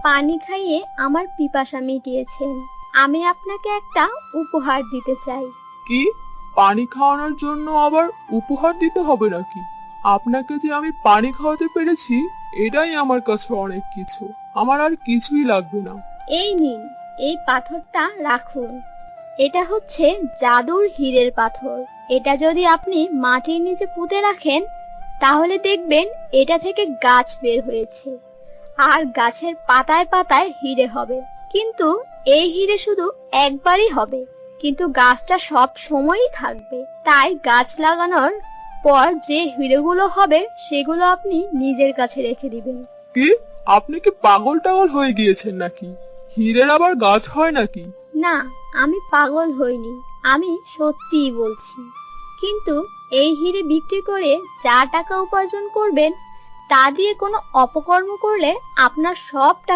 পানি খাইয়ে আমার পিপাসা মিটিয়েছেন। আমি আপনাকে একটা উপহার দিতে চাই। কি? পানি খাওয়ানোর জন্য আবার উপহার দিতে হবে নাকি? আপনাকে যে আমি পানি খাওয়াতে পেরেছি, এটাই আমার কাছে অনেক কিছু। আমার আর কিছুই লাগবে না। এই নিন, এই পাথরটা রাখুন। এটা হচ্ছে জাদুর হীরের পাথর। এটা যদি আপনি মাটির নিচে পুঁতে রাখেন, তাহলে দেখবেন এটা থেকে গাছ বের হয়েছে, আর গাছের পাতায় পাতায় হিরে হবে। কিন্তু এই হিরে শুধু একবারই হবে, কিন্তু গাছটা সব সময়ই থাকবে। তাই গাছ লাগানোর পর যে হিরেগুলো হবে সেগুলো আপনি নিজের কাছে রেখে দিবেন। কি? আপনি কি পাগল টাগল হয়ে গিয়েছেন নাকি? হীরের আবার গাছ হয় নাকি? না, আমি পাগল হইনি, আমি সত্যিই বলছি। কিন্তু এই হিরে বিক্রি করে যা টাকা উপার্জন করবেন, তা দিয়ে কোনো অপকর্ম করলে আপনার সব টাকা